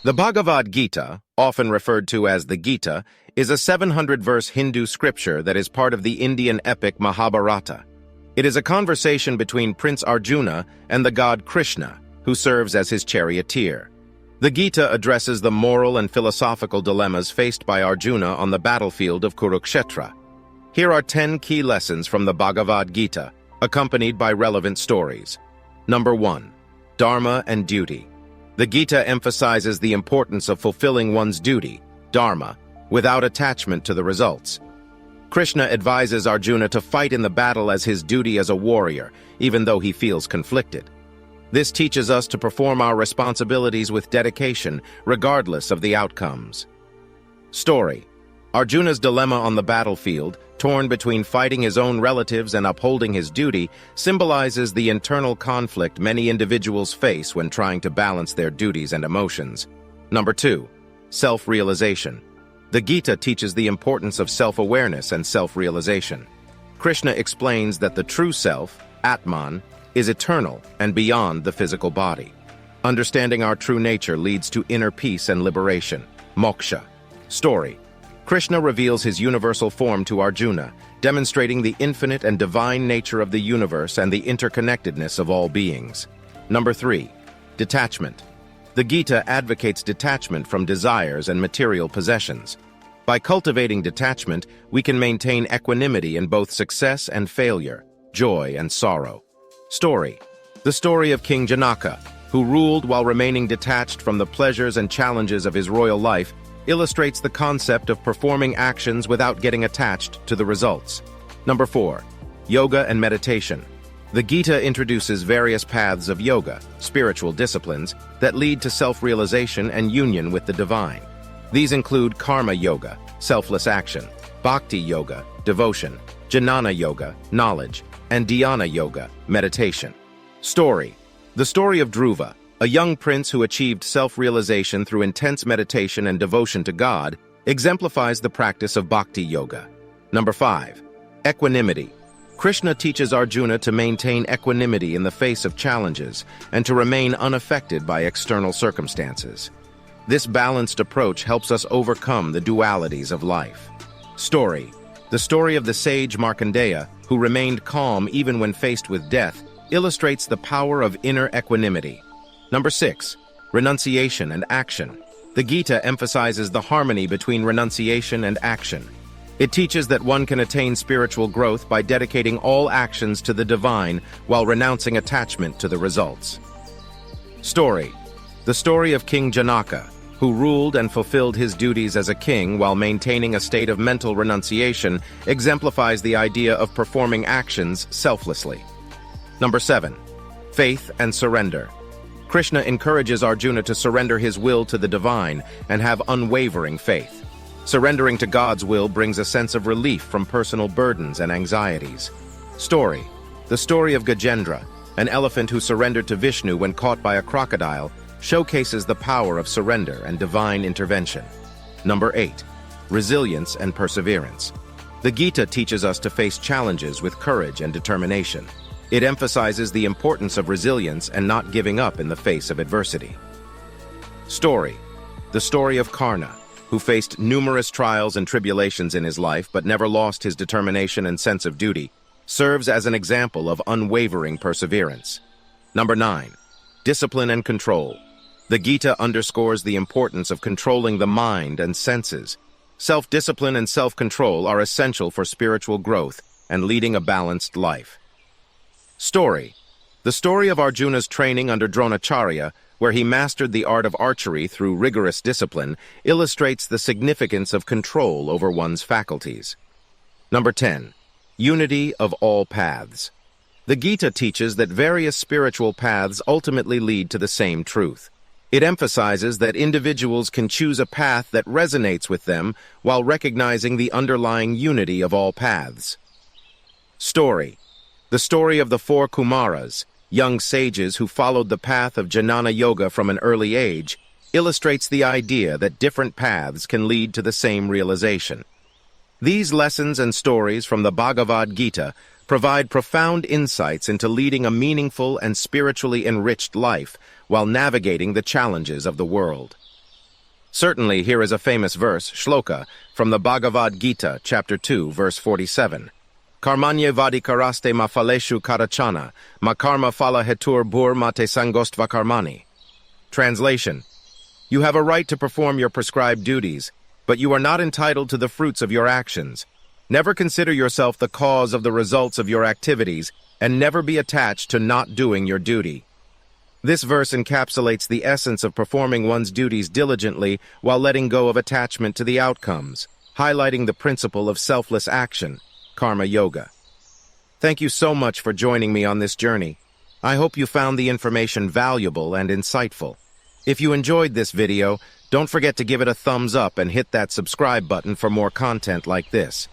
The Bhagavad Gita, often referred to as the Gita, is a 700-verse Hindu scripture that is part of the Indian epic Mahabharata. It is a conversation between Prince Arjuna and the god Krishna, who serves as his charioteer. The Gita addresses the moral and philosophical dilemmas faced by Arjuna on the battlefield of Kurukshetra. Here are 10 key lessons from the Bhagavad Gita, accompanied by relevant stories. Number 1. Dharma and duty. The Gita emphasizes the importance of fulfilling one's duty, dharma, without attachment to the results. Krishna advises Arjuna to fight in the battle as his duty as a warrior, even though he feels conflicted. This teaches us to perform our responsibilities with dedication, regardless of the outcomes. Story. Arjuna's dilemma on the battlefield, torn between fighting his own relatives and upholding his duty, symbolizes the internal conflict many individuals face when trying to balance their duties and emotions. Number 2. Self-realization. The Gita teaches the importance of self-awareness and self-realization. Krishna explains that the true self, Atman, is eternal and beyond the physical body. Understanding our true nature leads to inner peace and liberation, moksha. Story. Krishna reveals his universal form to Arjuna, demonstrating the infinite and divine nature of the universe and the interconnectedness of all beings. Number 3. Detachment. The Gita advocates detachment from desires and material possessions. By cultivating detachment, we can maintain equanimity in both success and failure, joy and sorrow. Story. The story of King Janaka, who ruled while remaining detached from the pleasures and challenges of his royal life, illustrates the concept of performing actions without getting attached to the results. Number 4. Yoga and meditation. The Gita introduces various paths of yoga, spiritual disciplines, that lead to self-realization and union with the divine. These include karma yoga, selfless action, bhakti yoga, devotion, jnana yoga, knowledge, and dhyana yoga, meditation. Story. The story of Dhruva, a young prince who achieved self-realization through intense meditation and devotion to God, exemplifies the practice of bhakti yoga. Number 5. Equanimity. Krishna teaches Arjuna to maintain equanimity in the face of challenges and to remain unaffected by external circumstances. This balanced approach helps us overcome the dualities of life. Story. The story of the sage Markandeya, who remained calm even when faced with death, illustrates the power of inner equanimity. Number 6. Renunciation and action. The Gita emphasizes the harmony between renunciation and action. It teaches that one can attain spiritual growth by dedicating all actions to the divine while renouncing attachment to the results. Story. The story of King Janaka, who ruled and fulfilled his duties as a king while maintaining a state of mental renunciation, exemplifies the idea of performing actions selflessly. Number 7. Faith and surrender. Krishna encourages Arjuna to surrender his will to the divine and have unwavering faith. Surrendering to God's will brings a sense of relief from personal burdens and anxieties. Story. The story of Gajendra, an elephant who surrendered to Vishnu when caught by a crocodile, showcases the power of surrender and divine intervention. Number 8. Resilience and perseverance. The Gita teaches us to face challenges with courage and determination. It emphasizes the importance of resilience and not giving up in the face of adversity. Story. The story of Karna, who faced numerous trials and tribulations in his life but never lost his determination and sense of duty, serves as an example of unwavering perseverance. Number 9. Discipline and control. The Gita underscores the importance of controlling the mind and senses. Self-discipline and self-control are essential for spiritual growth and leading a balanced life. Story. The story of Arjuna's training under Dronacharya, where he mastered the art of archery through rigorous discipline, illustrates the significance of control over one's faculties. Number 10. Unity of all paths. The Gita teaches that various spiritual paths ultimately lead to the same truth. It emphasizes that individuals can choose a path that resonates with them while recognizing the underlying unity of all paths. Story. The story of the 4 Kumaras, young sages who followed the path of jnana yoga from an early age, illustrates the idea that different paths can lead to the same realization. These lessons and stories from the Bhagavad Gita provide profound insights into leading a meaningful and spiritually enriched life while navigating the challenges of the world. Certainly, here is a famous verse, shloka, from the Bhagavad Gita, chapter 2, verse 47. Karmanye vadikaraste ma faleshu karachana, ma karma phala hetur bur mate sangostva karmani. Translation: You have a right to perform your prescribed duties, but you are not entitled to the fruits of your actions. Never consider yourself the cause of the results of your activities, and never be attached to not doing your duty. This verse encapsulates the essence of performing one's duties diligently while letting go of attachment to the outcomes, highlighting the principle of selfless action, karma yoga. Thank you so much for joining me on this journey. I hope you found the information valuable and insightful. If you enjoyed this video, don't forget to give it a thumbs up and hit that subscribe button for more content like this.